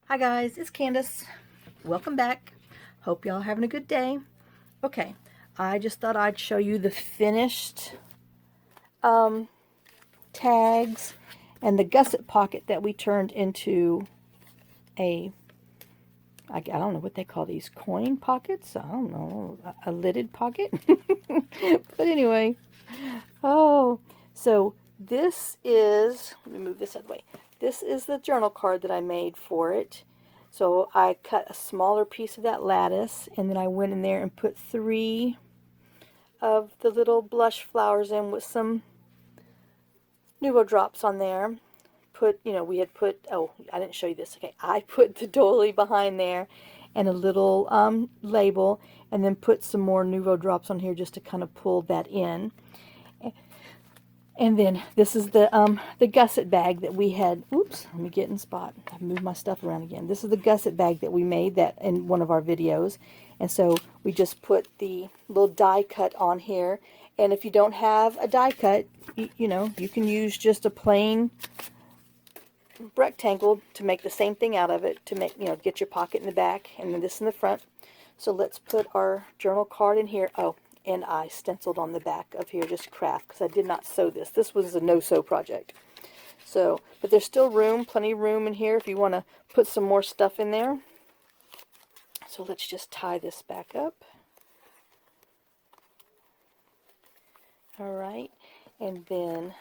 Hi guys, it's Candace. Welcome back. Hope y'all having a good day. Okay, I just thought I'd show you the finished tags and the gusset pocket that we turned into I don't know what they call these, coin pockets? I don't know, a lidded pocket? But anyway, so this is, let me move this out of the way. This is the journal card that I made for it. So I cut a smaller piece of that lattice, and then I went in there and put 3 of the little blush flowers in with some Nouveau drops on there. We had put, oh, I didn't show you this. Okay, I put the doily behind there and a little label, and then put some more Nouveau drops on here just to kind of pull that in. And then this is the gusset bag that we had. Oops, let me get in spot. I moved my stuff around again. This is the gusset bag that we made that in one of our videos. And so we just put the little die cut on here. And if you don't have a die cut, you can use just a plain rectangle to make the same thing out of it, to make, get your pocket in the back and then this in the front. So let's put our journal card in here. Oh, and I stenciled on the back of here, just craft, because I did not sew this. This was a no-sew project. So, but there's still room, plenty of room in here if you want to put some more stuff in there. So let's just tie this back up. All right, and then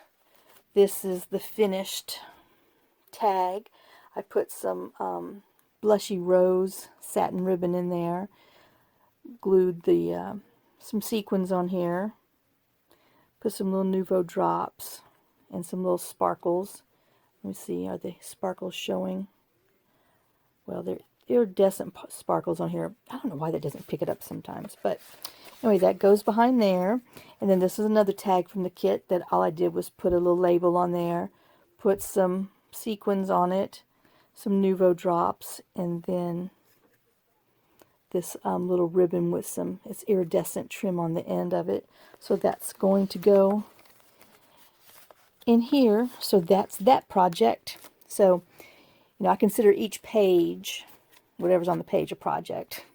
this is the finished tag. I put some blushy rose satin ribbon in there, glued the some sequins on here, put some little Nouveau drops and some little sparkles. Let me see, are the sparkles showing? Well, they're iridescent sparkles on here. I don't know why that doesn't pick it up sometimes, but anyway, that goes behind there. And then this is another tag from the kit that all I did was put a little label on there, put some sequins on it, some Nouveau drops, and then this little ribbon with it's iridescent trim on the end of it. So that's going to go in here. So that's that project. So, I consider each page, whatever's on the page, a project.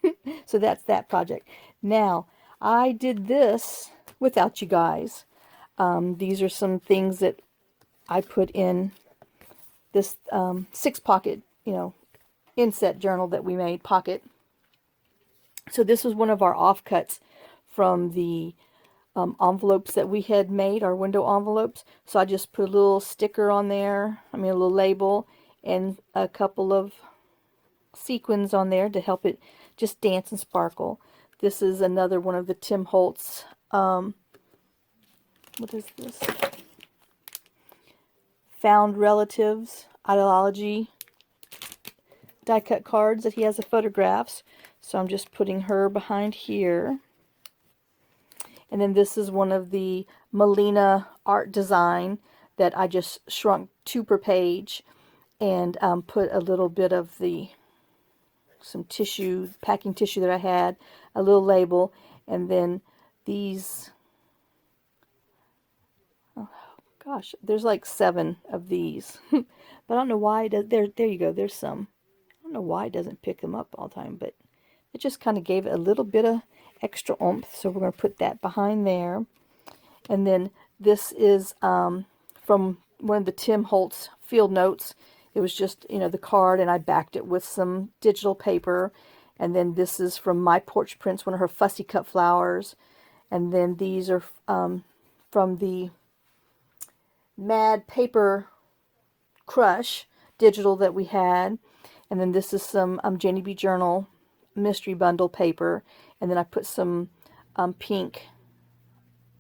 So that's that project. Now, I did this without you guys. These are some things that I put in this 6-pocket, inset journal that we made, pocket. So this was one of our offcuts from the envelopes that we had made, our window envelopes. So I just put a little sticker on there, a little label, and a couple of sequins on there to help it just dance and sparkle. This is another one of the Tim Holtz, what is this? Found Relatives Ideology die cut cards that he has of photographs. So I'm just putting her behind here. And then this is one of the MalenaArtDesign that I just shrunk 2 per page and put a little bit of some tissue, packing tissue that I had, a little label, and then these, oh gosh, there's like 7 of these. But I don't know why it does, there you go, there's some. I don't know why it doesn't pick them up all the time, but it just kind of gave it a little bit of extra oomph. So we're going to put that behind there. And then this is from one of the Tim Holtz field notes. It was just, the card, and I backed it with some digital paper. And then this is from My Porch Prints, one of her fussy cut flowers. And then these are from the Mad Paper Crush digital that we had. And then this is some Janeybjournal mystery bundle paper. And then I put some pink,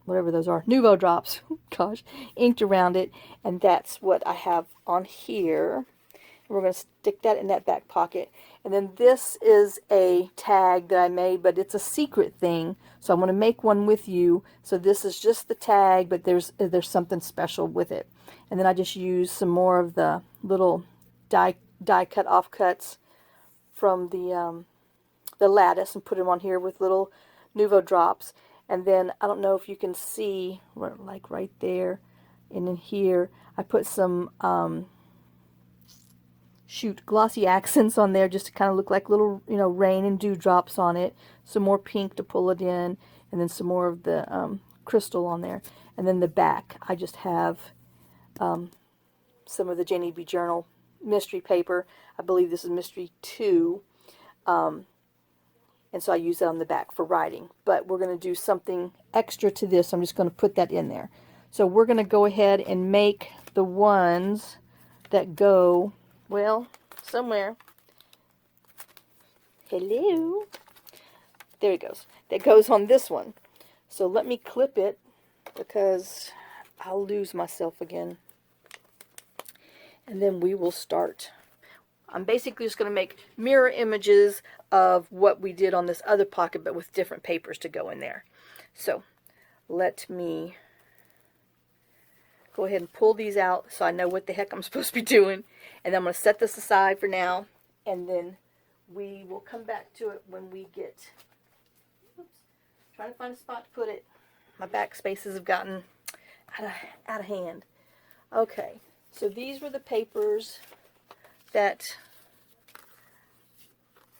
whatever those are, Nouveau drops, gosh, inked around it. And that's what I have on here. We're going to stick that in that back pocket. And then this is a tag that I made, but it's a secret thing. So I'm going to make one with you. So this is just the tag, but there's something special with it. And then I just used some more of the little die cut offcuts from the lattice and put them on here with little Nouveau drops. And then I don't know if you can see, like right there and in here, I put some shoot glossy accents on there just to kind of look like little, you know, rain and dewdrops on it. Some more pink to pull it in, and then some more of the crystal on there. And then the back, I just have some of the Janeybjournal mystery paper. I believe this is mystery 2. And so I use that on the back for writing. But we're going to do something extra to this. I'm just going to put that in there. So we're going to go ahead and make the ones that go, well, somewhere. Hello. There it goes. That goes on this one. So let me clip it because I'll lose myself again. And then we will start. I'm basically just going to make mirror images of what we did on this other pocket, but with different papers to go in there. So let me go ahead and pull these out so I know what the heck I'm supposed to be doing. And then I'm going to set this aside for now, and then we will come back to it when we get, oops, trying to find a spot to put it. My backspaces have gotten out of hand. Okay, so these were the papers that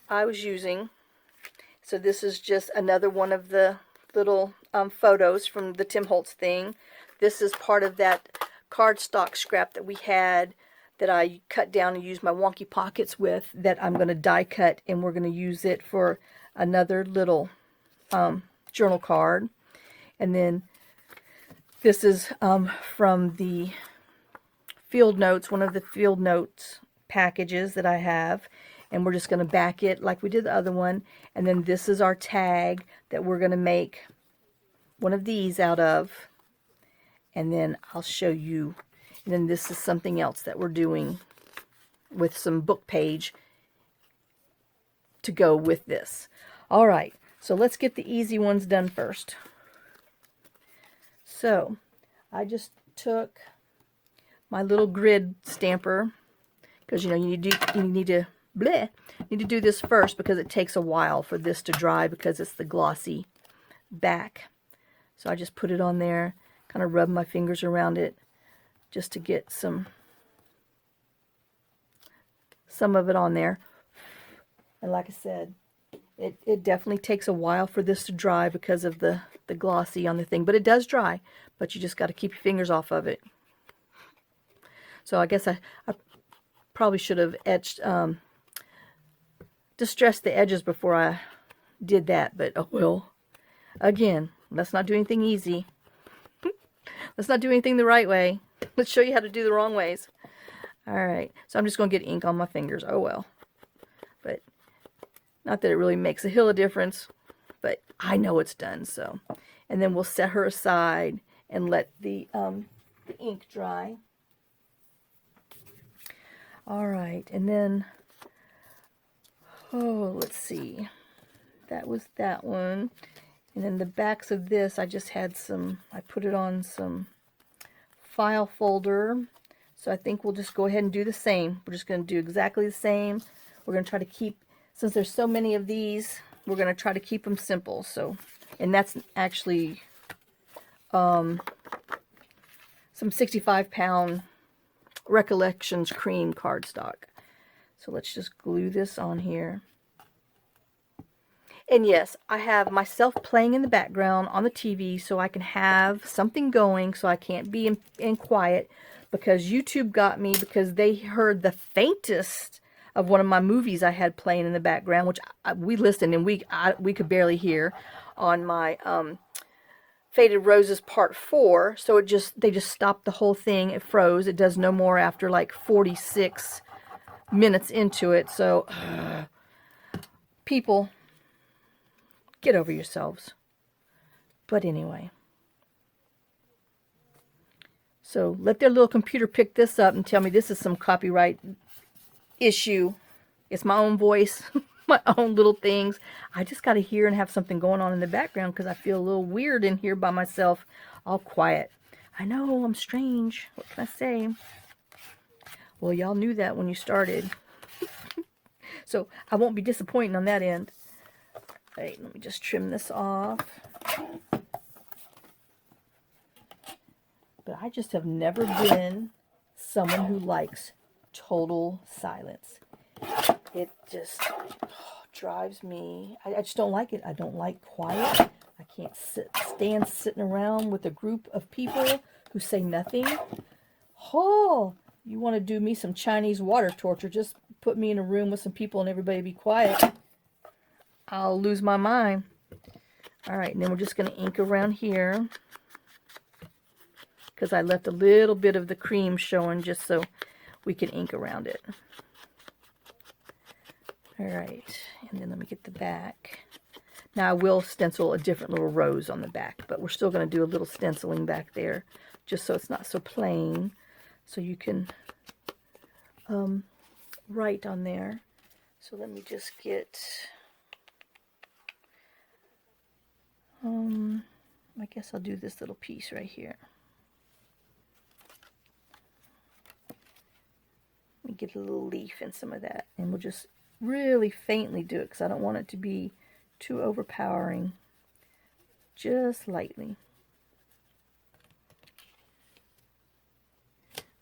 I was using. So this is just another one of the little photos from the Tim Holtz thing. This is part of that cardstock scrap that we had that I cut down and used my wonky pockets with, that I'm going to die cut, and we're going to use it for another little journal card. And then this is from the field notes, one of the field notes packages that I have, and we're just going to back it like we did the other one. And then this is our tag that we're going to make one of these out of, and then I'll show you. And then this is something else that we're doing with some book page to go with this. All right, so let's get the easy ones done first. So I just took my little grid stamper, because you know you need to do this first because it takes a while for this to dry because it's the glossy back. So I just put it on there, kind of rub my fingers around it just to get some of it on there. And like I said, it definitely takes a while for this to dry because of the glossy on the thing, but it does dry, but you just got to keep your fingers off of it. So I guess I probably should have distressed the edges before I did that, but oh well. Again, let's not do anything easy. Let's not do anything the right way. Let's show you how to do the wrong ways. Alright, so I'm just going to get ink on my fingers. Oh well. But not that it really makes a hill of difference, but I know it's done. So, and then we'll set her aside and let the ink dry. Alright, and then, oh, let's see. That was that one. And then the backs of this, I just had I put it on some file folder. So I think we'll just go ahead and do the same. We're just going to do exactly the same. We're going to try to keep, since there's so many of these, we're going to try to keep them simple. So, and that's actually some 65-pound Recollections cream cardstock. So let's just glue this on here. And yes, I have myself playing in the background on the TV so I can have something going, so I can't be in quiet, because YouTube got me because they heard the faintest of one of my movies I had playing in the background, which we listened and we could barely hear on my Faded Roses Part 4. So they just stopped the whole thing. It froze. It does no more after like 46 minutes into it. So people, get over yourselves. But anyway, so let their little computer pick this up and tell me this is some copyright issue. It's my own voice, my own little things. I just got to hear and have something going on in the background because I feel a little weird in here by myself, all quiet. I know, I'm strange. What can I say? Well, y'all knew that when you started. So I won't be disappointing on that end. Right, let me just trim this off. But I just have never been someone who likes total silence. It just drives me, I just don't like it. I don't like quiet. I can't stand sitting around with a group of people who say nothing. Oh, you want to do me some Chinese water torture, just put me in a room with some people and everybody be quiet. I'll lose my mind. Alright, and then we're just going to ink around here, because I left a little bit of the cream showing just so we can ink around it. Alright, and then let me get the back. Now I will stencil a different little rose on the back, but we're still going to do a little stenciling back there, just so it's not so plain, so you can write on there. So let me just get, I guess I'll do this little piece right here. Let me get a little leaf and some of that, and we'll just really faintly do it because I don't want it to be too overpowering. Just lightly.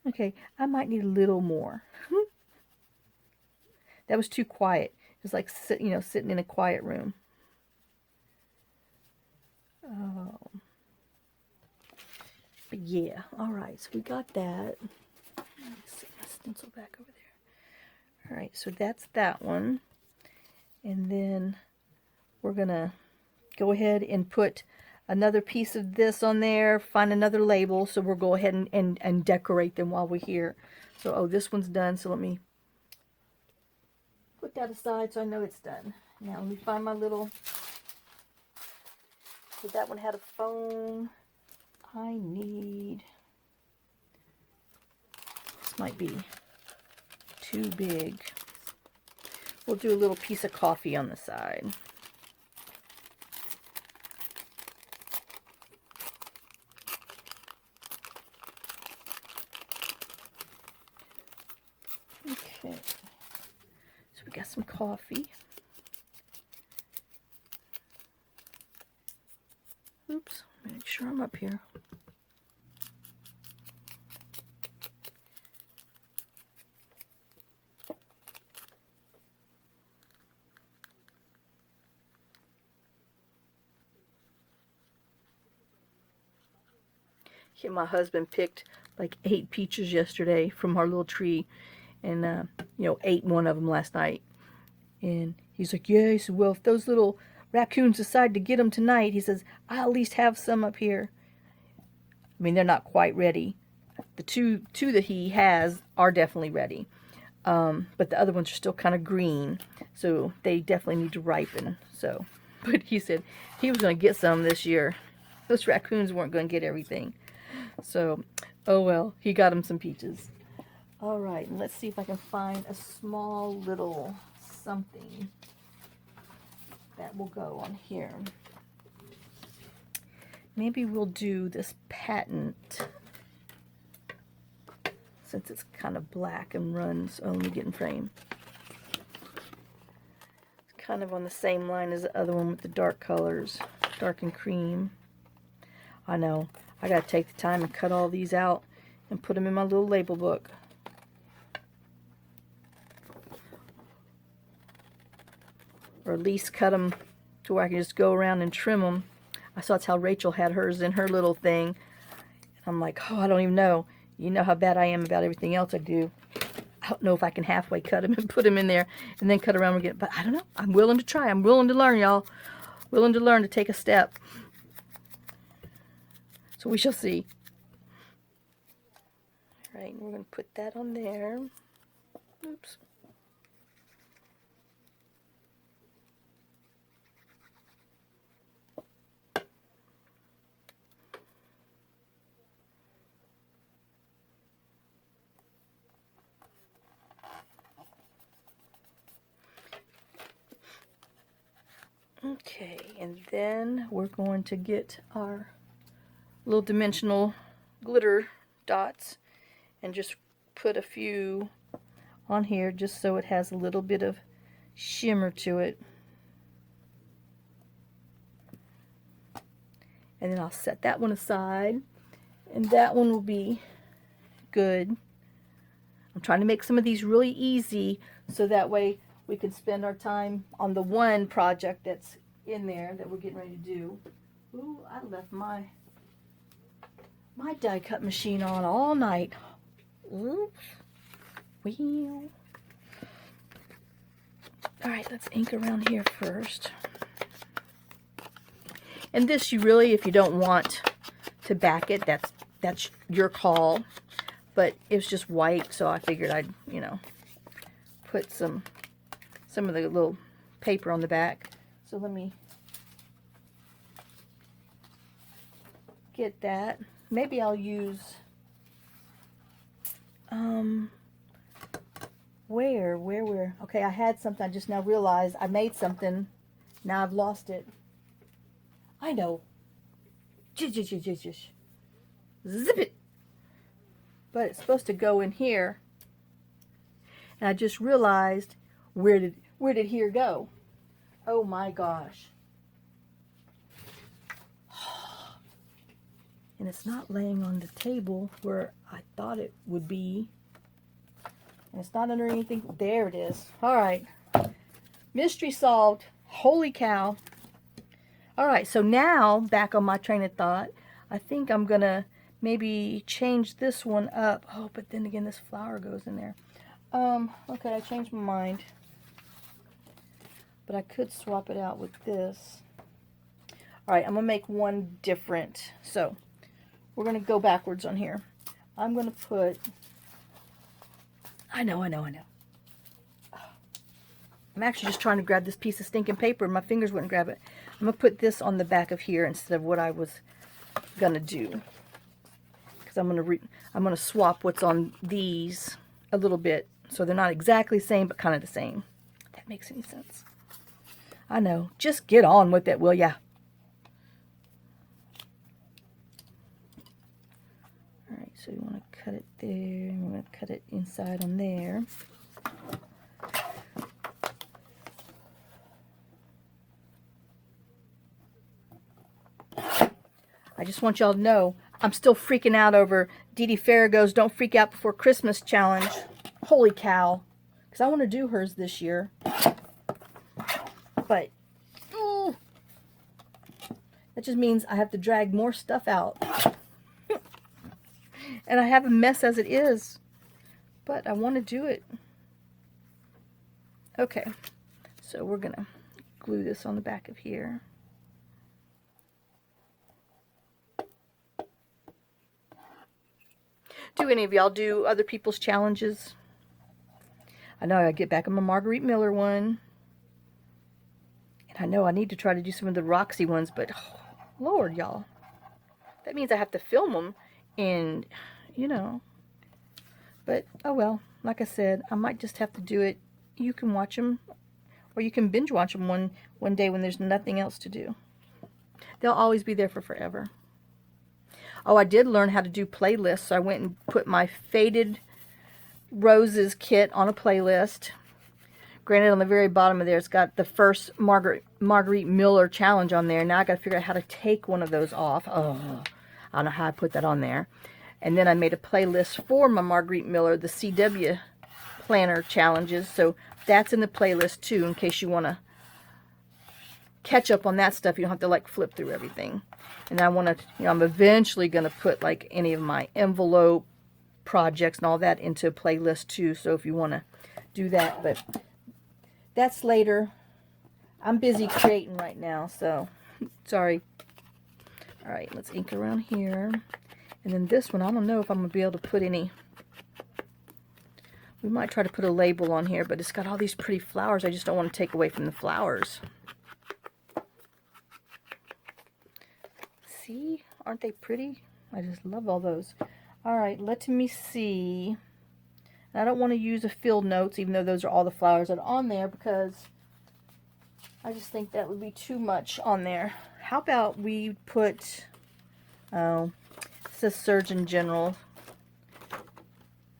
Okay, I might need a little more. That was too quiet. It was like sitting in a quiet room. Oh. But yeah, all right, so we got that. Let me set my stencil back over there. All right, so that's that one. And then we're going to go ahead and put another piece of this on there, find another label, so we'll go ahead and decorate them while we're here. So, oh, this one's done, so let me put that aside so I know it's done. Now, let me find my little, so that one had a phone. I need, this might be too big. We'll do a little piece of coffee on the side. Okay, so we got some coffee. Oops, make sure I'm up here. Yeah, my husband picked like 8 peaches yesterday from our little tree, and ate one of them last night. And he's like, yeah, he said, well, if those little raccoons decide to get them tonight, he says, I'll at least have some up here. I mean, they're not quite ready. The two that he has are definitely ready. But the other ones are still kind of green, so they definitely need to ripen. So, but he said he was going to get some this year. Those raccoons weren't going to get everything. So, oh well, he got him some peaches. All right, and let's see if I can find a small little something that will go on here. Maybe we'll do this patent, since it's kind of black and runs. Oh, let me get in frame. It's kind of on the same line as the other one with the dark colors, dark and cream. I know, I gotta take the time and cut all these out and put them in my little label book. Or at least cut them to where I can just go around and trim them. I saw that's how Rachel had hers in her little thing. And I'm like, oh, I don't even know. You know how bad I am about everything else I do. I don't know if I can halfway cut them and put them in there and then cut around again. But I don't know. I'm willing to try. I'm willing to learn, y'all. Willing to learn, to take a step. So we shall see. All right, and we're going to put that on there. Oops. Okay, and then we're going to get our little dimensional glitter dots and just put a few on here just so it has a little bit of shimmer to it. And then I'll set that one aside, and that one will be good. I'm trying to make some of these really easy so that way we can spend our time on the one project that's in there that we're getting ready to do. Ooh, I left my die cut machine on all night. Oops. Well. Alright, let's ink around here first. And this, you really, if you don't want to back it, that's your call. But it was just white, so I figured I'd, you know, put some of the little paper on the back. So let me get that. Maybe I'll use where okay, I had something. I just now realized I made something. Now I've lost it. I know. Zip it. But it's supposed to go in here. And I just realized where did here go? Oh my gosh. And it's not laying on the table where I thought it would be. And it's not under anything. There it is. Alright. Mystery solved. Holy cow. Alright, so now, back on my train of thought, I think I'm going to maybe change this one up. Oh, but then again, this flower goes in there. Okay, I changed my mind. But I could swap it out with this. Alright, I'm going to make one different. So, we're going to go backwards on here. I'm going to put... I know. I'm actually just trying to grab this piece of stinking paper. My fingers wouldn't grab it. I'm going to put this on the back of here instead of what I was going to do. Because I'm going to swap what's on these a little bit. So they're not exactly the same, but kind of the same. If that makes any sense. I know. Just get on with it, will ya? Alright, so you want to cut it there. I'm going to cut it inside on there. I just want y'all to know, I'm still freaking out over DT Farragut's Don't Freak Out Before Christmas challenge. Holy cow. Because I want to do hers this year. But, that just means I have to drag more stuff out. And I have a mess as it is. But I want to do it. Okay. So we're going to glue this on the back of here. Do any of y'all do other people's challenges? I know I get back on my Marguerite Miller one. And I know I need to try to do some of the Roxy ones, but oh, Lord, y'all. That means I have to film them and, you know. But, oh well. Like I said, I might just have to do it. You can watch them, or you can binge watch them one day when there's nothing else to do. They'll always be there for forever. Oh, I did learn how to do playlists, so I went and put my Faded Roses kit on a playlist. Granted, on the very bottom of there, it's got the first Marguerite Miller challenge on there. Now I got to figure out how to take one of those off. Oh, I don't know how I put that on there. And then I made a playlist for my Marguerite Miller, the CW planner challenges. So that's in the playlist too, in case you want to catch up on that stuff. You don't have to like flip through everything. And I want to, you know, I'm eventually going to put like any of my envelope projects and all that into a playlist too. So if you want to do that, but that's later. I'm busy creating right now, so sorry. All right, let's ink around here. And then this one, I don't know if I'm going to be able to put any. We might try to put a label on here, but it's got all these pretty flowers. I just don't want to take away from the flowers. See? Aren't they pretty? I just love all those. Alright, let me see. And I don't want to use a field notes, even though those are all the flowers that are on there, because I just think that would be too much on there. How about we put, oh, it says Surgeon General.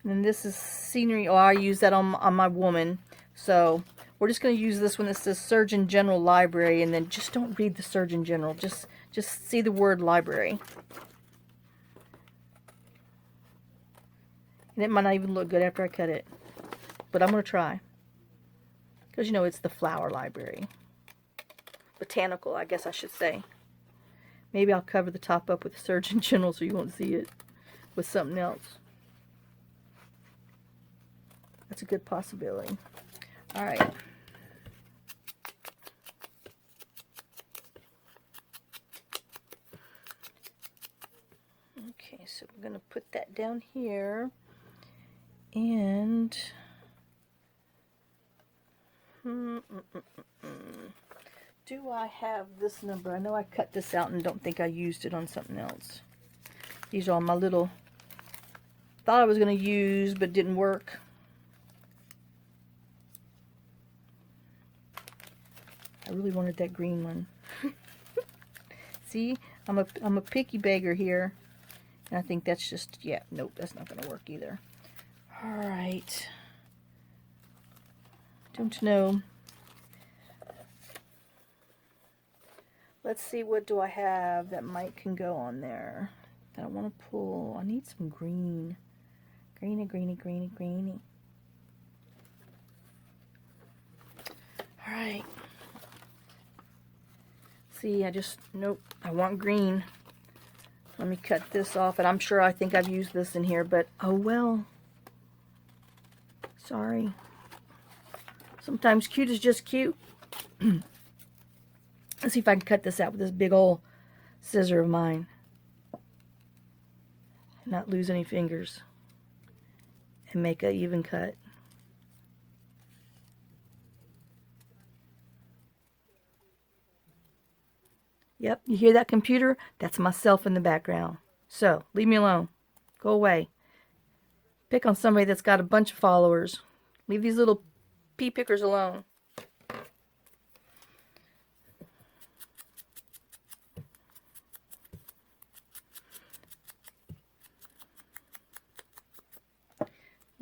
And then this is scenery. Oh, I use that on my woman. So we're just going to use this one that says Surgeon General Library, and then just don't read the Surgeon General. Just see the word library. And it might not even look good after I cut it. But I'm going to try. Because, you know, it's the flower library. Botanical, I guess I should say. Maybe I'll cover the top up with the Surgeon General so you won't see it with something else. That's a good possibility. Alright. Okay, so we're going to put that down here. And do I have this number? I know I cut this out and don't think I used it on something else. These are all my little, thought I was going to use but didn't work. I really wanted that green one. See, I'm a picky beggar here. And I think that's just, yeah, nope, that's not going to work either. Alright. Don't know. Let's see, what do I have that can go on there that I want to pull. I need some green. Greeny, greeny, greeny, greeny. Alright. See, nope, I want green. Let me cut this off, and I'm sure I think I've used this in here, but oh well. Sorry. Sometimes cute is just cute. Let's see if I can cut this out with this big old scissor of mine. Not lose any fingers. And make an even cut. Yep, you hear that, computer? That's myself in the background. So, leave me alone. Go away. Pick on somebody that's got a bunch of followers. Leave these little pea pickers alone.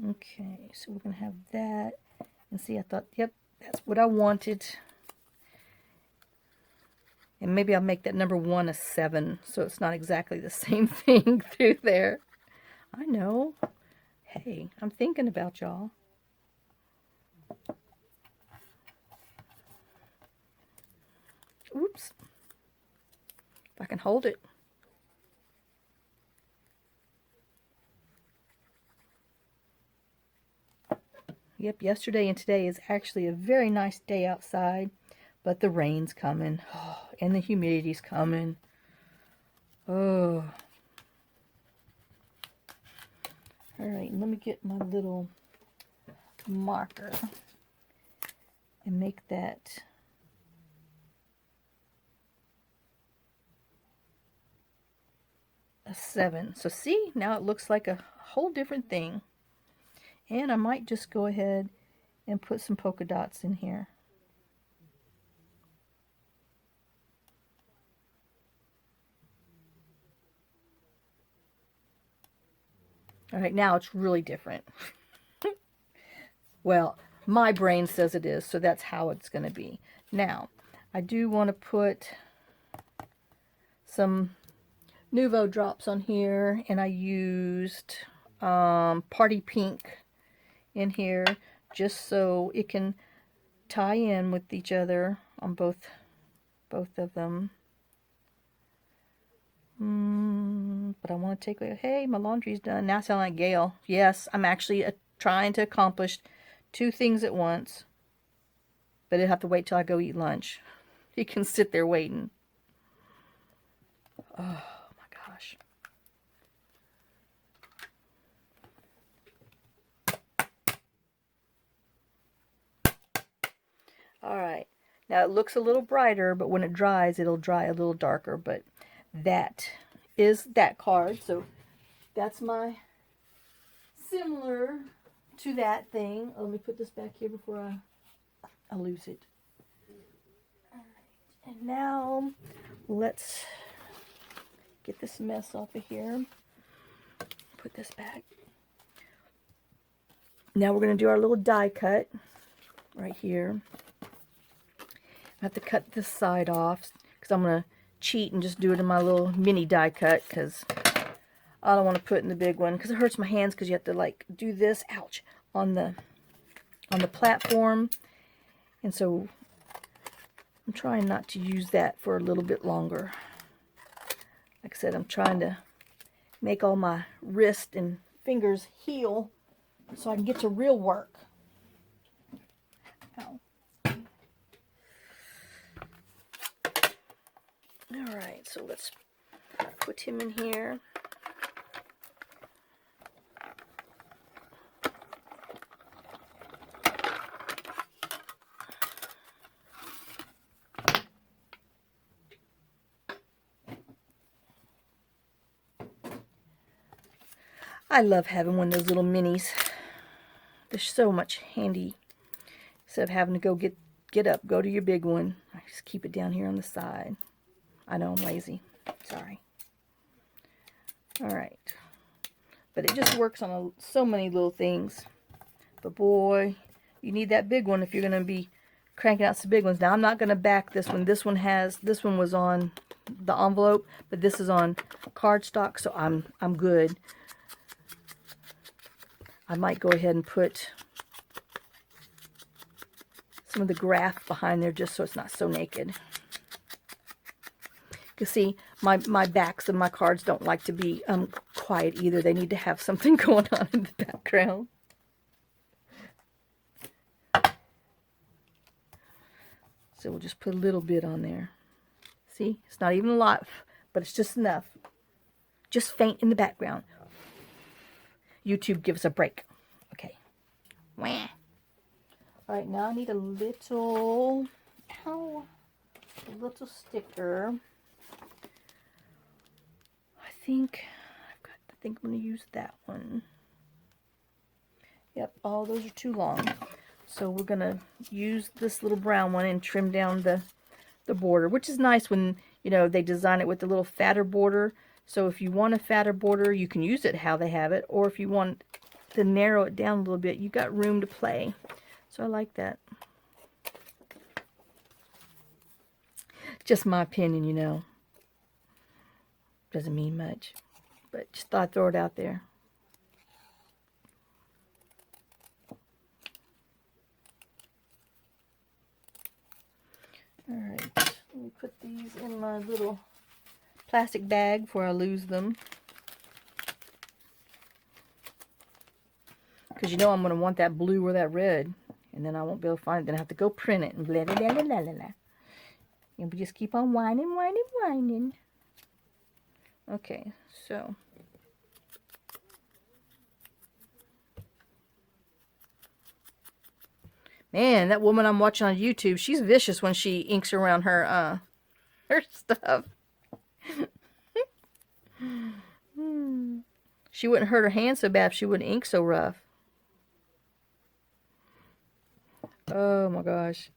Okay, so we're going to have that. And see, I thought, yep, that's what I wanted. And maybe I'll make that number 1 a 7, so it's not exactly the same thing through there. I know. Hey, I'm thinking about y'all. Oops. If I can hold it. Yep, yesterday and today is actually a very nice day outside, but the rain's coming. Oh, and the humidity's coming. Oh. Alright, let me get my little marker and make that a 7. So see, now it looks like a whole different thing. And I might just go ahead and put some polka dots in here. Alright, now it's really different. Well, my brain says it is, so that's how it's going to be. Now, I do want to put some Nouveau drops on here, and I used Party Pink in here just so it can tie in with each other on both of them. But I want to take away, hey, my laundry's done. Now I sound like Gail. Yes, I'm actually trying to accomplish 2 things at once. But it'll have to wait till I go eat lunch. He can sit there waiting. Oh my gosh. Alright. Now it looks a little brighter, but when it dries, it'll dry a little darker. But that is that card. So that's my similar to that thing. Let me put this back here before I lose it. Alright. And now let's get this mess off of here. Put this back. Now we're going to do our little die cut right here. I have to cut this side off because I'm going to cheat and just do it in my little mini die cut because I don't want to put in the big one because it hurts my hands because you have to like do this, ouch, on the platform. And so I'm trying not to use that for a little bit longer. Like I said, I'm trying to make all my wrist and fingers heal so I can get to real work. Ow. Alright, so let's put him in here. I love having one of those little minis. They're so much handy. Instead of having to go get up, go to your big one. I just keep it down here on the side. I know I'm lazy. Sorry. Alright. But it just works on so many little things. But boy, you need that big one if you're going to be cranking out some big ones. Now I'm not going to back this one. This one was on the envelope, but this is on cardstock, so I'm good. I might go ahead and put some of the graph behind there just so it's not so naked. You see, my backs of my cards don't like to be quiet either. They need to have something going on in the background. So we'll just put a little bit on there. See, it's not even a lot, but it's just enough. Just faint in the background. YouTube, give us a break. Okay. Wah. All right, now I need a little sticker. I think I'm going to use that one. Yep, all those are too long. So we're going to use this little brown one and trim down the border, which is nice when, you know, they design it with the little fatter border. So if you want a fatter border, you can use it how they have it. Or if you want to narrow it down a little bit, you got room to play. So I like that. Just my opinion, you know. Doesn't mean much. But just thought I'd throw it out there. Alright, let me put these in my little plastic bag before I lose them. Because you know I'm going to want that blue or that red. And then I won't be able to find it. Then I have to go print it and blah, blah, blah, blah, blah, blah. And we just keep on whining, whining, whining. Okay, so. Man, that woman I'm watching on YouTube, she's vicious when she inks around her stuff. She wouldn't hurt her hand so bad if she wouldn't ink so rough. Oh my gosh.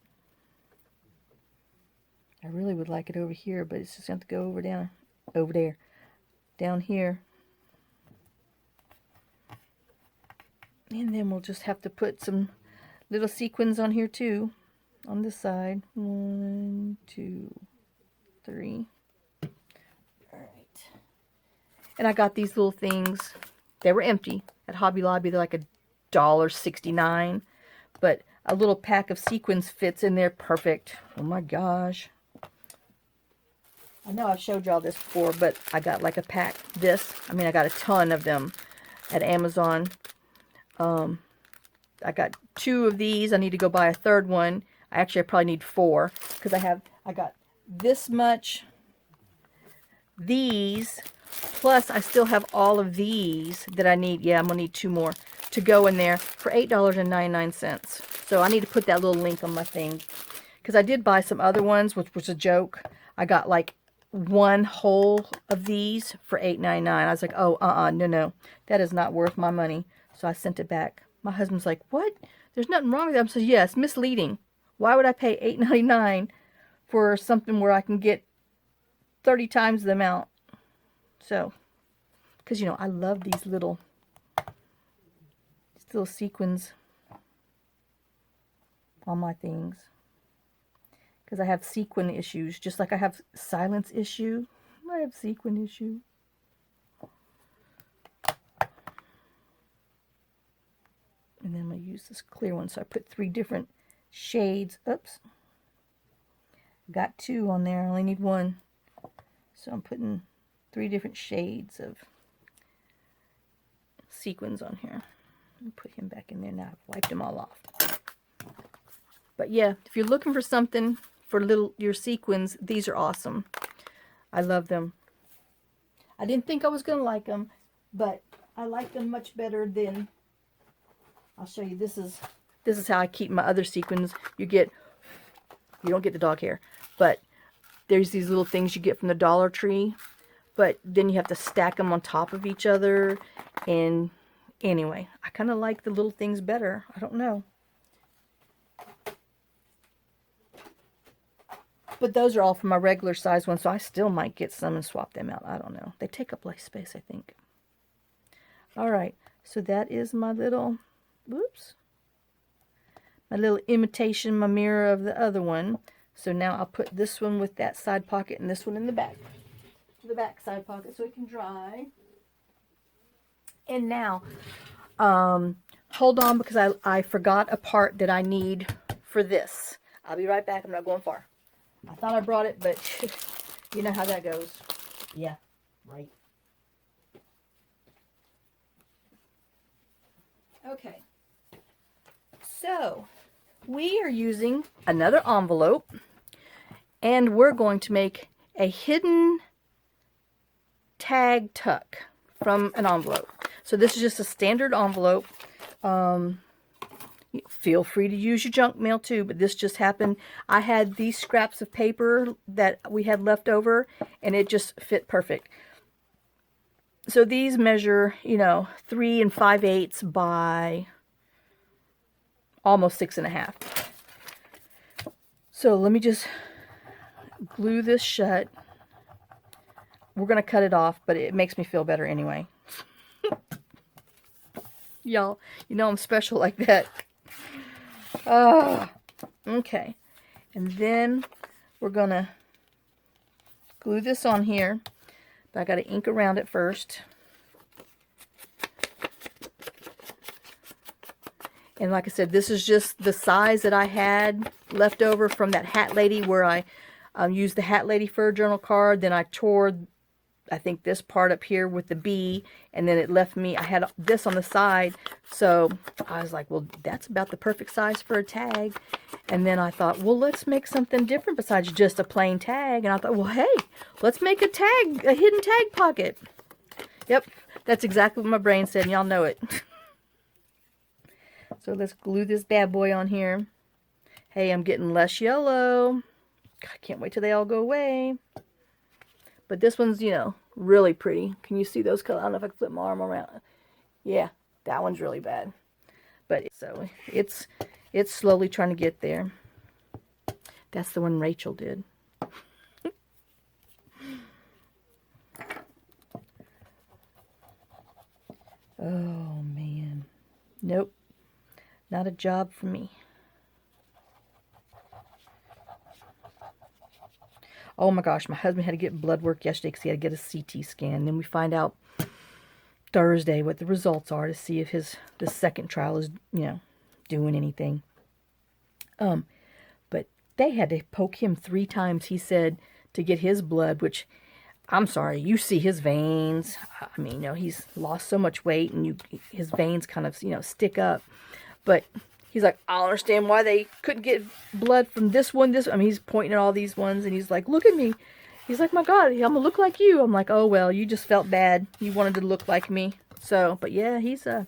I really would like it over here, but it's just going to go over there. Down here. And then we'll just have to put some little sequins on here too. On this side. 1, 2, 3. Alright. And I got these little things. They were empty at Hobby Lobby. They're like $1.69. But a little pack of sequins fits in there perfect. Oh my gosh. I know I've showed y'all this before, but I got like a pack. I got a ton of them at Amazon. I got 2 of these. I need to go buy a third one. I probably need 4 because I got this much, these, plus I still have all of these that I need. Yeah, I'm going to need 2 more to go in there for $8.99. So I need to put that little link on my thing because I did buy some other ones, which was a joke. I got like 1 whole of these for $8.99. I was like, oh, no, that is not worth my money. So I sent it back. My husband's like, what? There's nothing wrong with that. I said, yeah, it's misleading. Why would I pay $8.99 for something where I can get 30 times the amount? So, because, you know, I love these little sequins on my things. Because I have sequin issues. Just like I have silence issue. I have sequin issue. And then I'm going to use this clear one. So I put 3 different shades. Oops. Got 2 on there. I only need 1. So I'm putting 3 different shades of sequins on here. Put him back in there now. I've wiped them all off. But yeah, if you're looking for something for your sequins, these are awesome. I love them. I didn't think I was going to like them, but I like them much better than... I'll show you. This is how I keep my other sequins. You don't get the dog hair, but there's these little things you get from the Dollar Tree, but then you have to stack them on top of each other. And anyway, I kind of like the little things better. I don't know. But those are all from my regular size ones, so I still might get some and swap them out. I don't know. They take up less space, I think. All right, so that is my little, whoops, my little imitation, my mirror of the other one. So now I'll put this one with that side pocket and this one in the back side pocket so it can dry. And now, hold on, because I forgot a part that I need for this. I'll be right back. I'm not going far. I thought I brought it, but you know how that goes. Yeah, right. Okay. So, we are using another envelope, and we're going to make a hidden tag tuck from an envelope. So this is just a standard envelope. Feel free to use your junk mail too, but this just happened. I had these scraps of paper that we had left over, and it just fit perfect. So these measure, 3 5/8 by almost 6.5. So let me just glue this shut. We're going to cut it off, but it makes me feel better anyway. Y'all, I'm special like that. Okay. And then we're going to glue this on here. But I got to ink around it first. And like I said, this is just the size that I had left over from that Hat Lady, where I used the Hat Lady fur journal card. Then I tore, I think, this part up here with the bee, and then it left me, I had this on the side. So I was like, well, that's about the perfect size for a tag. And then I thought, well, let's make something different besides just a plain tag. And I thought, well, hey, let's make a hidden tag pocket. Yep, that's exactly what my brain said, and y'all know it. So let's glue this bad boy on here. Hey, I'm getting less yellow. I can't wait till they all go away. But this one's, really pretty. Can you see those colors? I don't know if I can flip my arm around. Yeah, that one's really bad. But so it's slowly trying to get there. That's the one Rachel did. Oh, man. Nope. Not a job for me. Oh my gosh, my husband had to get blood work yesterday because he had to get a CT scan. Then we find out Thursday what the results are to see if the second trial is, doing anything. But they had to poke him 3 times, he said, to get his blood, which, I'm sorry, you see his veins. I mean, he's lost so much weight, and his veins kind of, stick up. But he's like, I don't understand why they couldn't get blood from this one, I mean, he's pointing at all these ones, and he's like, look at me. He's like, my God, I'm going to look like you. I'm like, oh, well, you just felt bad. You wanted to look like me. So, but yeah, he's a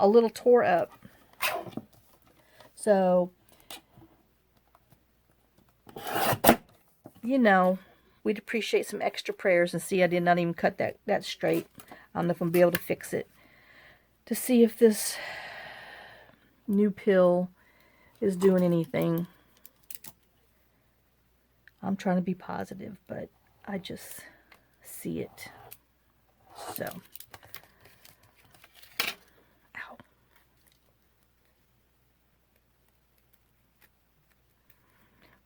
little tore up. So, we'd appreciate some extra prayers. And see, I did not even cut that straight. I don't know if I'm going to be able to fix it. To see if this new pill is doing anything. I'm trying to be positive, but I just see it. So, ow.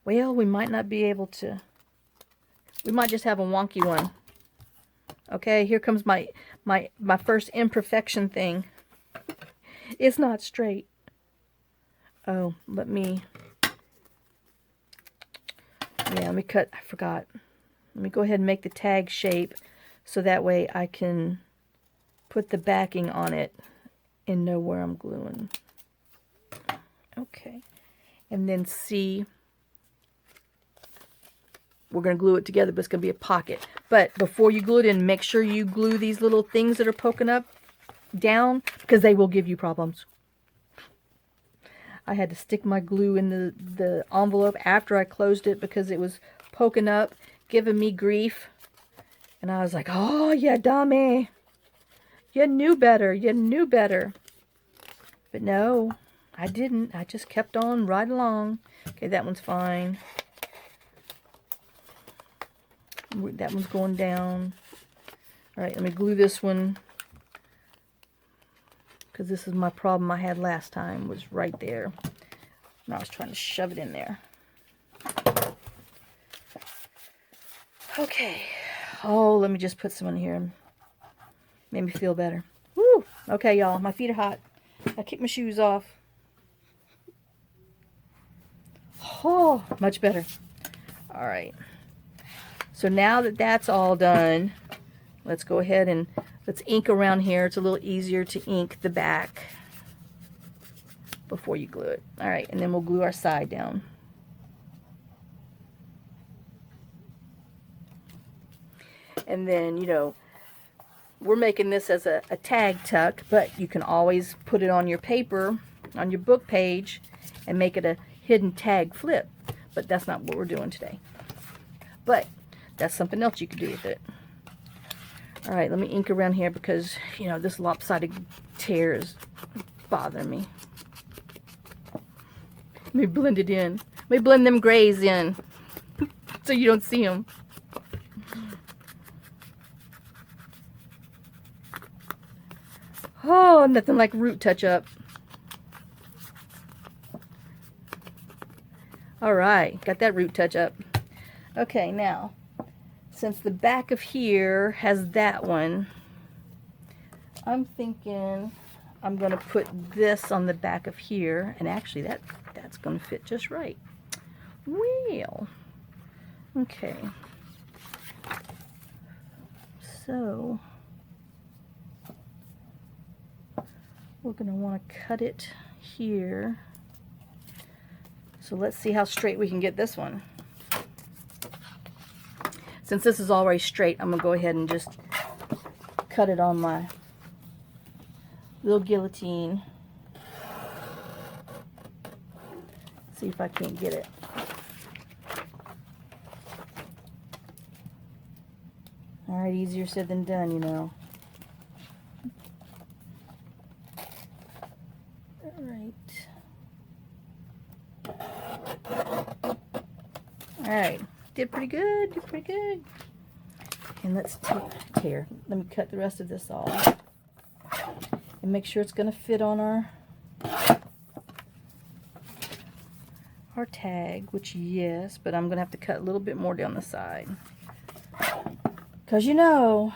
Well, we might not be able to. We might just have a wonky one. Okay, here comes my first imperfection thing. It's not straight. Oh, let me cut. I forgot. Let me go ahead and make the tag shape so that way I can put the backing on it and know where I'm gluing. Okay. And then see, we're going to glue it together, but it's going to be a pocket. But before you glue it in, make sure you glue these little things that are poking up down, because they will give you problems. I had to stick my glue in the envelope after I closed it because it was poking up, giving me grief. And I was like, oh, you dummy. You knew better. You knew better. But no, I didn't. I just kept on right along. Okay, that one's fine. That one's going down. All right, let me glue this one, because this is my problem I had last time, was right there. And I was trying to shove it in there. Okay. Oh, let me just put some in here. Made me feel better. Woo! Okay, y'all, my feet are hot. I kicked my shoes off. Oh, much better. All right. So now that that's all done, let's go ahead and let's ink around here. It's a little easier to ink the back before you glue it. All right, and then we'll glue our side down. And then, you know, we're making this as a tag tuck, but you can always put it on your paper, on your book page, and make it a hidden tag flip. But that's not what we're doing today. But that's something else you could do with it. All right, let me ink around here because, you know, this lopsided tear is bothering me. Let me blend it in. Let me blend them grays in so you don't see them. Oh, nothing like root touch-up. All right, got that root touch-up. Okay, now, since the back of here has that one, I'm thinking I'm going to put this on the back of here, and actually that's going to fit just right. Well, okay. So we're going to want to cut it here. So let's see how straight we can get this one. Since this is already straight, I'm going to go ahead and just cut it on my little guillotine. See if I can't get it. Alright, easier said than done, you know. Alright, did pretty good, did pretty good. And let's tear. Let me cut the rest of this off. And make sure it's going to fit on our tag, which yes, but I'm going to have to cut a little bit more down the side. Because you know,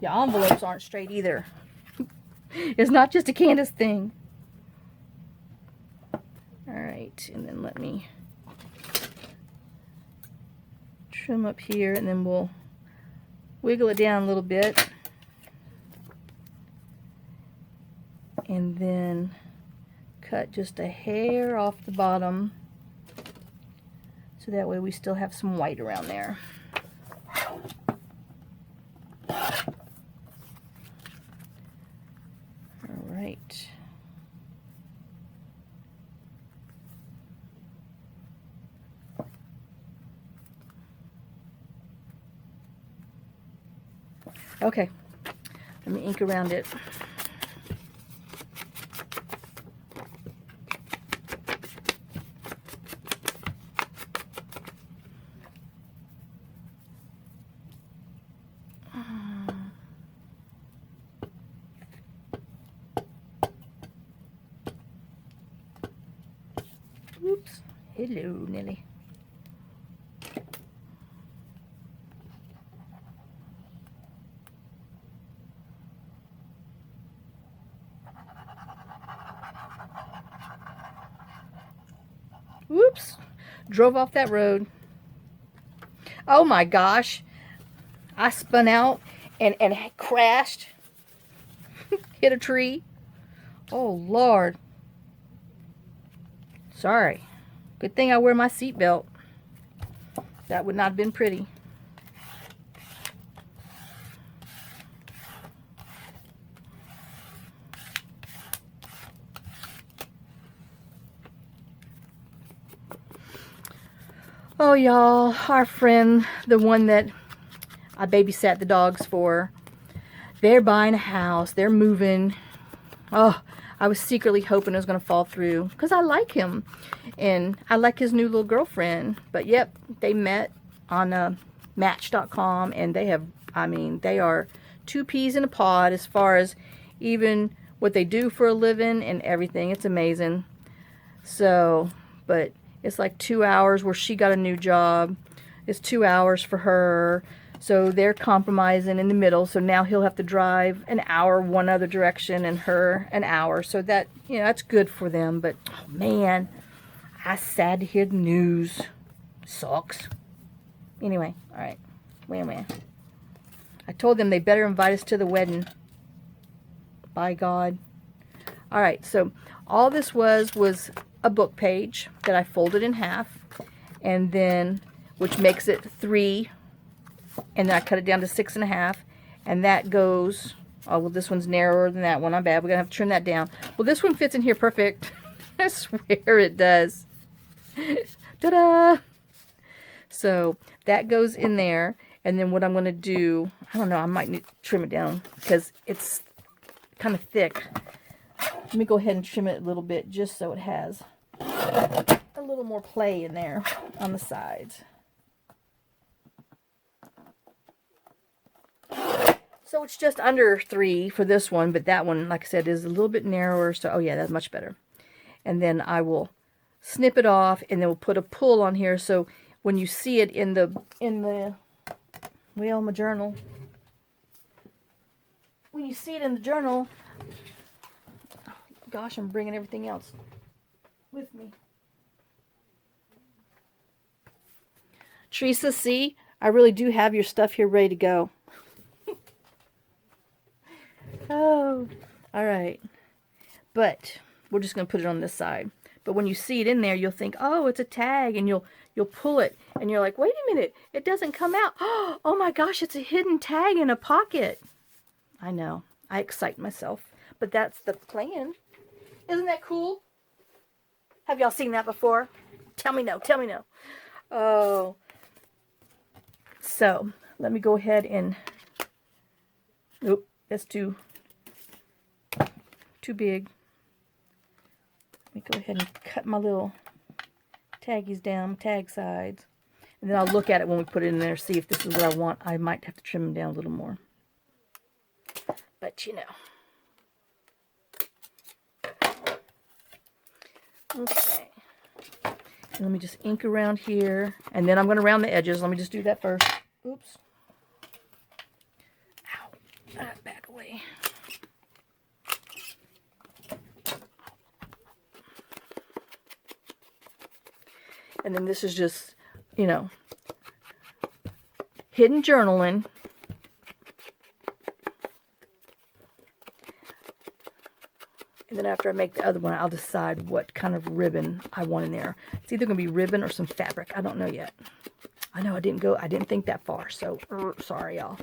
your envelopes aren't straight either. It's not just a Candace thing. Alright, and then let me trim up here, and then we'll wiggle it down a little bit. And then cut just a hair off the bottom, so that way we still have some white around there. Alright. Okay, let me ink around it. Oops. Hello, Nelly. drove off that road. Oh my gosh. I spun out and crashed. Hit a tree. Oh Lord. Sorry. Good thing I wear my seatbelt. That would not have been pretty. Oh, y'all, our friend, the one that I babysat the dogs for, they're buying a house. They're moving. Oh, I was secretly hoping it was going to fall through because I like him. And I like his new little girlfriend. But, yep, they met on Match.com. And they have, I mean, they are two peas in a pod as far as even what they do for a living and everything. It's amazing. So, but it's like 2 hours where she got a new job. It's 2 hours for her. So they're compromising in the middle. So now he'll have to drive an hour one other direction and her an hour. So that, you know, that's good for them. But, oh man, I sad to hear the news. Sucks. Anyway, all right. Wait a minute. I told them they better invite us to the wedding. By God. All right, so all this was a book page that I folded in half, and then, which makes it 3, and then I cut it down to 6.5, and that goes, oh, well, this one's narrower than that one. I'm bad. We're going to have to trim that down. Well, this one fits in here perfect. I swear it does. Ta-da! So that goes in there, and then what I'm going to do, I don't know, I might need to trim it down because it's kind of thick. Let me go ahead and trim it a little bit just so it has a little more play in there on the sides. So it's just under 3 for this one, but that one, like I said, is a little bit narrower. So, oh yeah, that's much better. And then I will snip it off, and then we'll put a pull on here. So when you see it in the well, my journal, when you see it in the journal, gosh, I'm bringing everything else with me. Teresa, see, I really do have your stuff here ready to go. Oh, all right. But we're just going to put it on this side. But when you see it in there, you'll think, oh, it's a tag, and you'll pull it, and you're like, wait a minute, it doesn't come out. Oh my gosh, it's a hidden tag in a pocket. I know, I excite myself, but that's the plan. Isn't that cool? Have y'all seen that before? Tell me no, tell me no. Oh, so let me go ahead and, oop, that's too big. Let me go ahead and cut my little taggies down, tag sides. And then I'll look at it when we put it in there, see if this is what I want. I might have to trim them down a little more. But you know. Okay. And let me just ink around here. And then I'm going to round the edges. Let me just do that first. Oops. Ow. Back away. And then this is just, you know, hidden journaling. And then after I make the other one, I'll decide what kind of ribbon I want in there. It's either going to be ribbon or some fabric. I don't know yet. I know I didn't think that far, so sorry, y'all.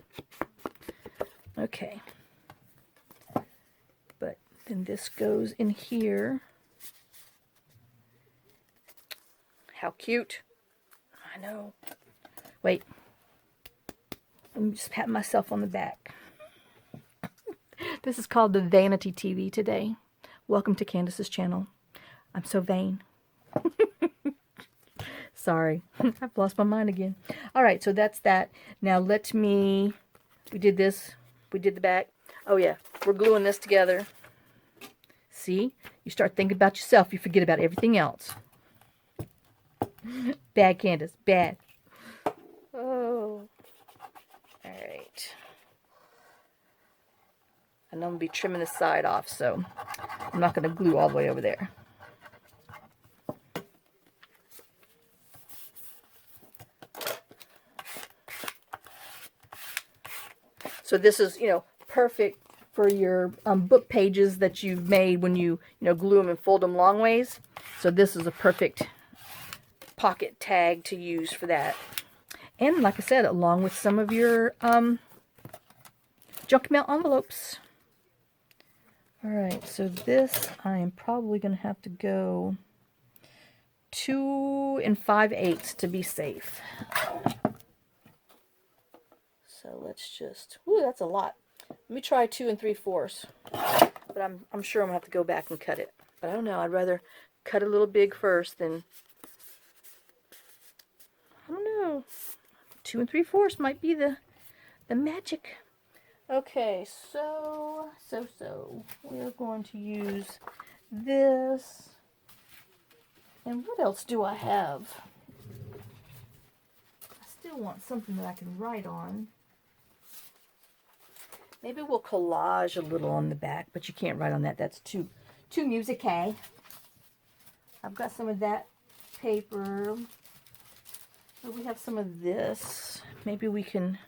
Okay. But then this goes in here. How cute. I know. Wait. Let me just pat myself on the back. This is called the Vanity TV today. Welcome to Candace's channel. I'm so vain. Sorry. I've lost my mind again. Alright, so that's that. Now we did this. We did the back. Oh yeah, we're gluing this together. See? You start thinking about yourself, you forget about everything else. Bad, Candace. Bad. Oh. Alright. And I'm going to be trimming the side off, so I'm not going to glue all the way over there. So this is, you know, perfect for your book pages that you've made when you glue them and fold them long ways. So this is a perfect pocket tag to use for that. And like I said, along with some of your junk mail envelopes. Alright, so this I am probably going to have to go 2 5/8 to be safe. So let's just, ooh, that's a lot. Let me try 2 3/4. But I'm sure I'm going to have to go back and cut it. But I don't know, I'd rather cut a little big first than, I don't know, 2 3/4 might be the magic. Okay, so we're going to use this. And what else do I have? I still want something that I can write on. Maybe we'll collage a little on the back, but you can't write on that. That's too music-y. I've got some of that paper. So we have some of this. Maybe we can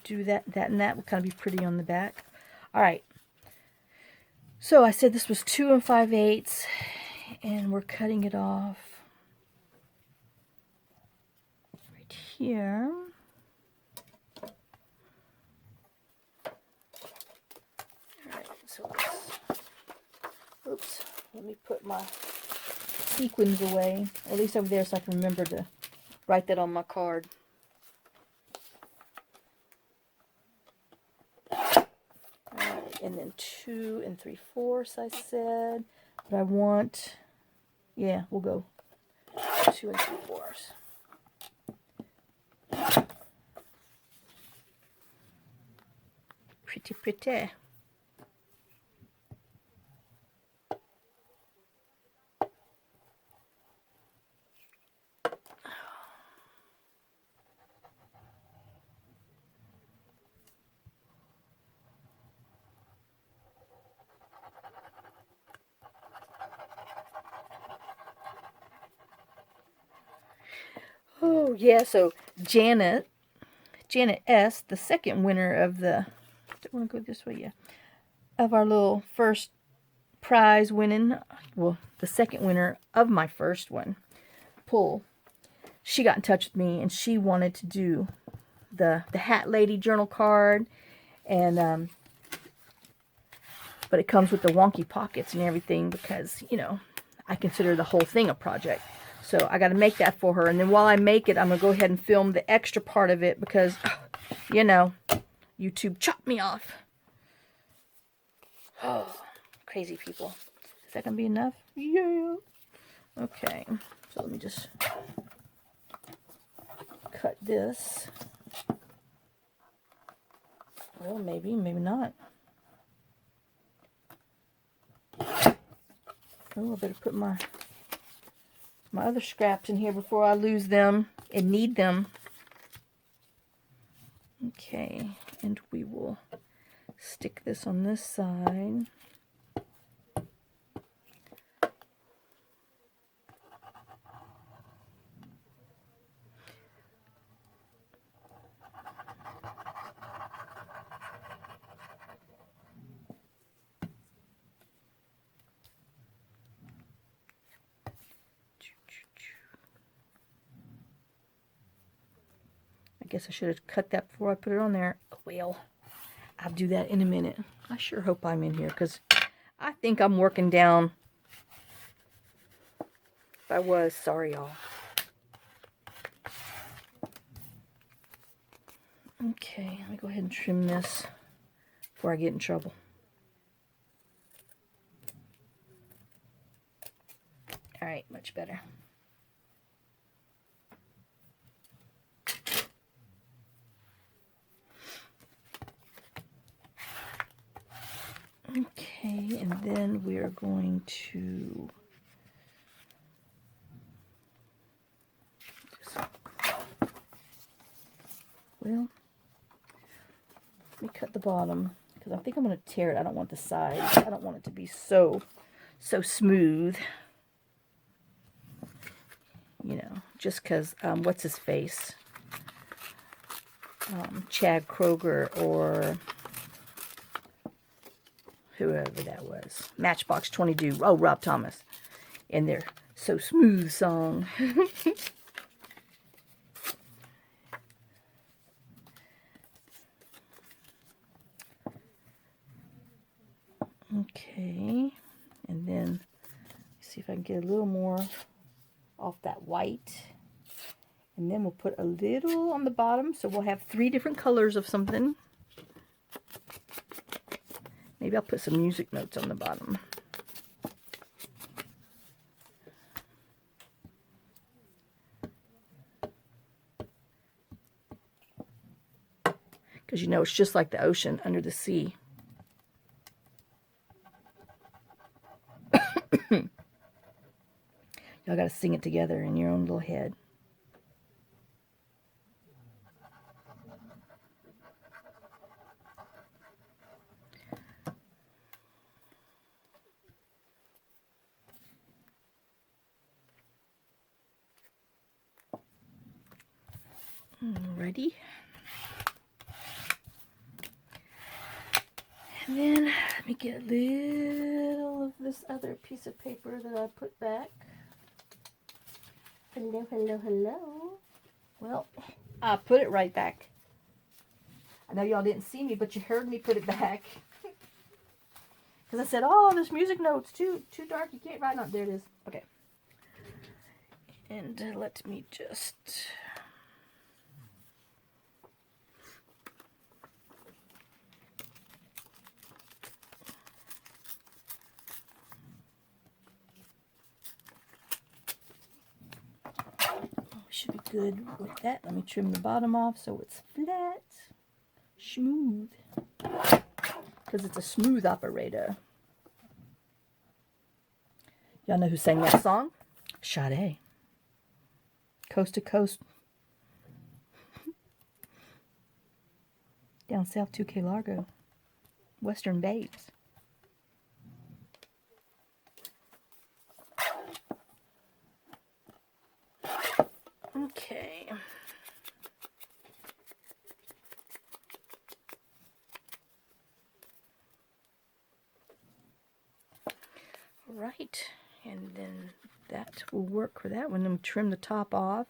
do that and that will kind of be pretty on the back. All right. So I said this was 2 5/8, and we're cutting it off right here. All right. So oops. Let me put my sequins away, or at least over there, so I can remember to write that on my card. And then 2 3/4, I said. But I want, yeah, we'll go 2 3/4. Pretty, pretty. Oh, yeah, so Janet S., the second winner of the, don't want to go this way, yeah, of our little first prize winning, well, the second winner of my first one, pull, she got in touch with me, and she wanted to do the Hat Lady journal card, and, but it comes with the wonky pockets and everything, because, you know, I consider the whole thing a project. So I got to make that for her. And then while I make it, I'm going to go ahead and film the extra part of it because, you know, YouTube chopped me off. Oh, crazy people. Is that going to be enough? Yeah. Okay. So let me just cut this. Well, maybe not. Oh, I better put my other scraps in here before I lose them and need them. Okay, and we will stick this on this side. I guess I should have cut that before I put it on there. Well, I'll do that in a minute. I sure hope I'm in here because I think I'm working down. If I was, sorry y'all. Okay, let me go ahead and trim this before I get in trouble. Alright, much better. Okay, and then we are going to well, let me cut the bottom because I think I'm going to tear it. I don't want the sides. I don't want it to be so smooth. You know, just because what's his face Chad Kroger or whoever that was. Matchbox 22. Oh, Rob Thomas. And their So Smooth song. Okay. And then, see if I can get a little more off that white. And then we'll put a little on the bottom. So we'll have 3 different colors of something. Maybe I'll put some music notes on the bottom. Because you know, it's just like the ocean under the sea. Y'all got to sing it together in your own little head. Alrighty. And then let me get a little of this other piece of paper that I put back. Hello, hello, hello. Well, I put it right back. I know y'all didn't see me, but you heard me put it back. Because I said, oh, this music note's too dark. You can't write on it. There it is. Okay. And let me just... should be good with that. Let me trim the bottom off so it's flat, smooth, because it's a smooth operator. Y'all know who sang that song? Sade. Coast to Coast. Down south 2K Largo. Western Babes. Okay. All right, and then that will work for that one. Then trim the top off.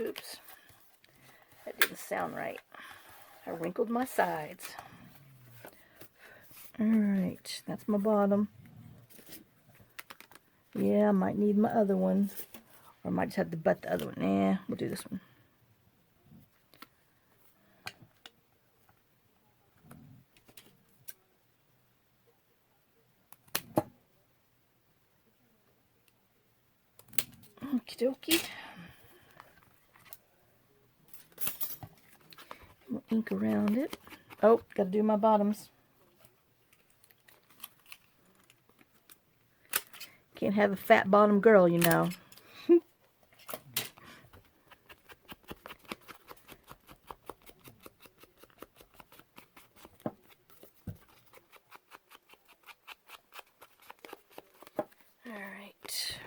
Oops, that didn't sound right. I wrinkled my sides. Alright, that's my bottom. Yeah, I might need my other one. Or I might just have to butt the other one. Nah, we'll do this one. Okie dokie. We'll ink around it. Oh, gotta do my bottoms. Can't have a fat bottom girl, you know. Alright.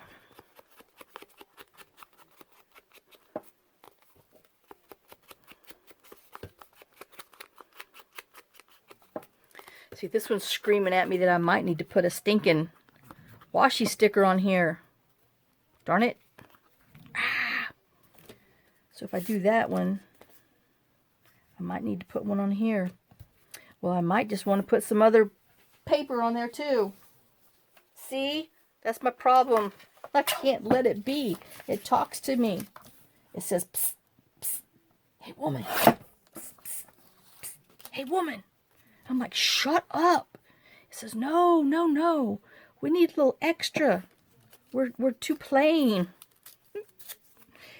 See, this one's screaming at me that I might need to put a stinking washi sticker on here. Darn it. Ah. So if I do that one, I might need to put one on here. Well, I might just want to put some other paper on there too. See? That's my problem. I can't let it be. It talks to me. It says, psst, psst. Hey, woman. Psst, psst, psst. Hey, woman. I'm like, shut up. It says, no, no, no. We need a little extra. We're too plain.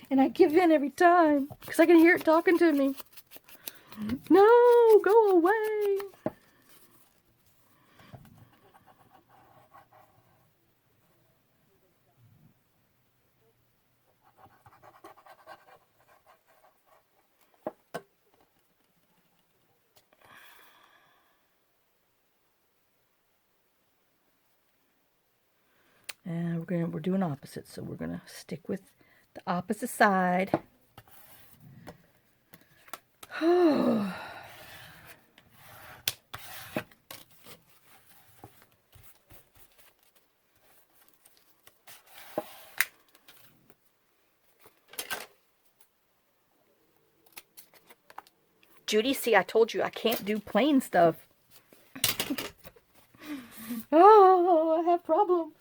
And I give in every time because I can hear it talking to me. No, go away. And we're doing opposite, so we're gonna stick with the opposite side. Judy, see, I told you I can't do plain stuff. Oh, I have problems.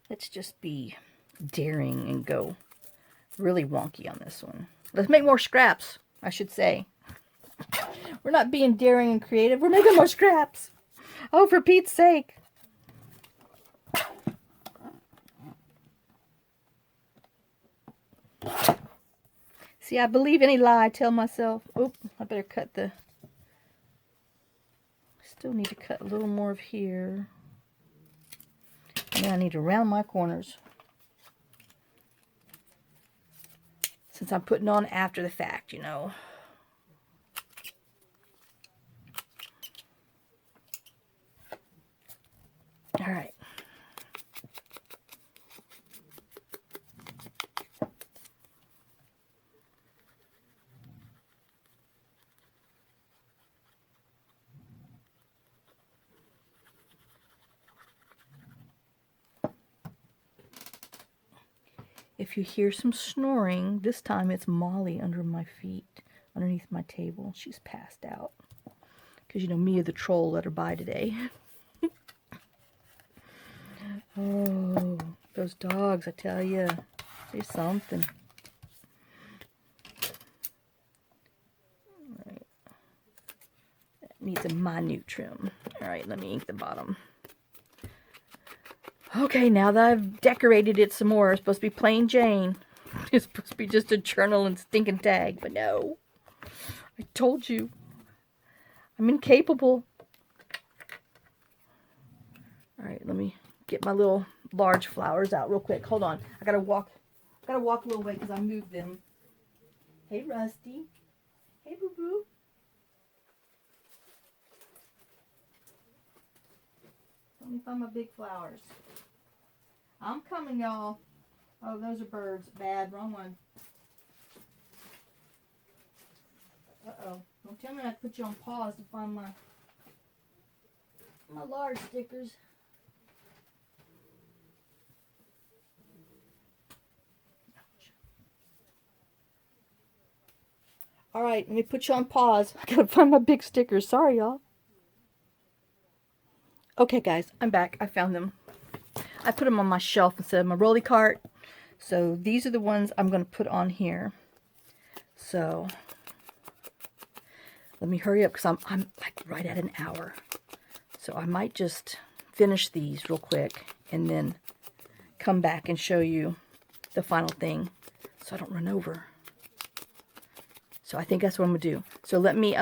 Let's just be daring and go really wonky on this one. Let's make more scraps, I should say. We're not being daring and creative. We're making more scraps. Oh, for Pete's sake. See, I believe any lie I tell myself. Oh, I better cut the... Still need to cut a little more of here. And then I need to round my corners. Since I'm putting on after the fact, you know. All right. If you hear some snoring, this time it's Molly under my feet, underneath my table. She's passed out. Because, you know, Mia the troll let her by today. Oh, those dogs, I tell you, they're something. All right. That needs a minute trim. All right, let me ink the bottom. Okay, now that I've decorated it some more, it's supposed to be plain Jane. It's supposed to be just a journal and stinking tag, but no. I told you. I'm incapable. All right, let me get my little large flowers out real quick. Hold on. I gotta walk a little way because I moved them. Hey, Rusty. Hey, boo-boo. Let me find my big flowers. I'm coming, y'all. Oh, those are birds. Bad. Wrong one. Uh-oh. Don't tell me I put you on pause to find my large stickers. All right, let me put you on pause. I gotta find my big stickers. Sorry, y'all. Okay, guys, I'm back. I found them. I put them on my shelf instead of my rolly cart. So these are the ones I'm going to put on here. So let me hurry up because I'm like right at an hour. So I might just finish these real quick and then come back and show you the final thing so I don't run over. So I think that's what I'm going to do. So let me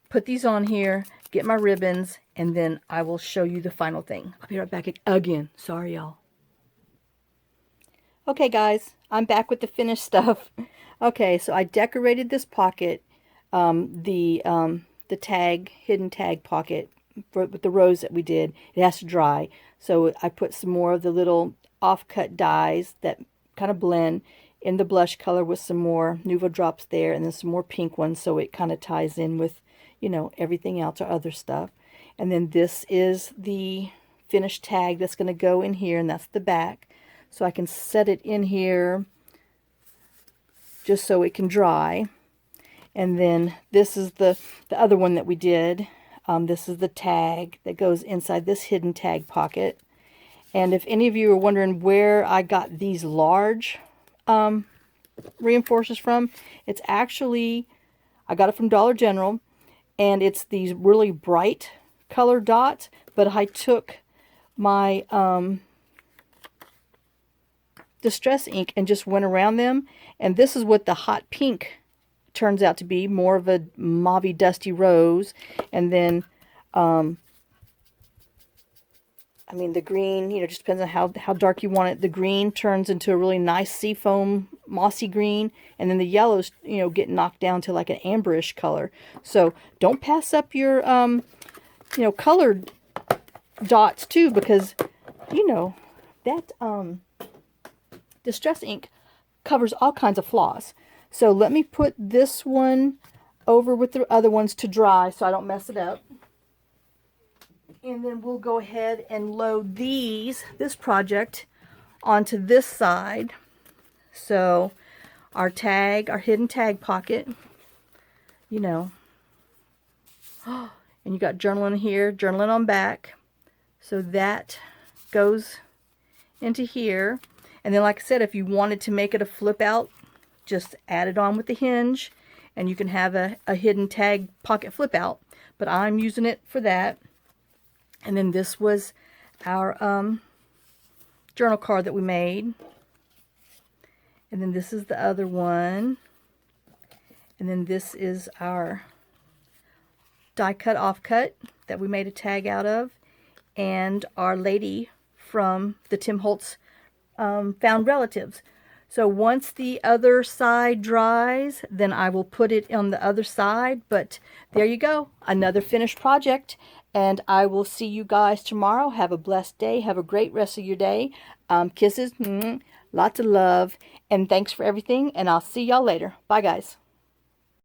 put these on here, get my ribbons, and then I will show you the final thing. I'll be right back again. Sorry, y'all. Okay, guys, I'm back with the finished stuff. Okay, so I decorated this pocket, the tag, hidden tag pocket with the rose that we did. It has to dry. So I put some more of the little offcut dies that kind of blend in the blush color with some more Nuvo drops there, and then some more pink ones so it kind of ties in with, you know, everything else or other stuff. And then this is the finished tag that's going to go in here, and that's the back. So I can set it in here just so it can dry. And then this is the other one that we did. This is the tag that goes inside this hidden tag pocket. And if any of you are wondering where I got these large reinforcers from, it's actually, I got it from Dollar General, and it's these really bright color dots, but I took my distress ink and just went around them, and this is what the hot pink turns out to be, more of a mauvey dusty rose. And then I mean, the green, you know, just depends on how dark you want it. The green turns into a really nice seafoam, mossy green, and then the yellows, you know, get knocked down to like an amberish color. So don't pass up your, you know, colored dots too, because, you know, that Distress ink covers all kinds of flaws. So let me put this one over with the other ones to dry so I don't mess it up. And then we'll go ahead and load this project onto this side. So our tag, our hidden tag pocket, you know. And you got journaling here, journaling on back. So that goes into here. And then, like I said, if you wanted to make it a flip out, just add it on with the hinge and you can have a hidden tag pocket flip out. But I'm using it for that. And then this was our journal card that we made. And then this is the other one. And then this is our die cut offcut that we made a tag out of. And Our Lady from the Tim Holtz Found Relatives. So once the other side dries, then I will put it on the other side. But there you go, another finished project. And I will see you guys tomorrow. Have a blessed day. Have a great rest of your day. Kisses, lots of love. And thanks for everything. And I'll see y'all later. Bye, guys.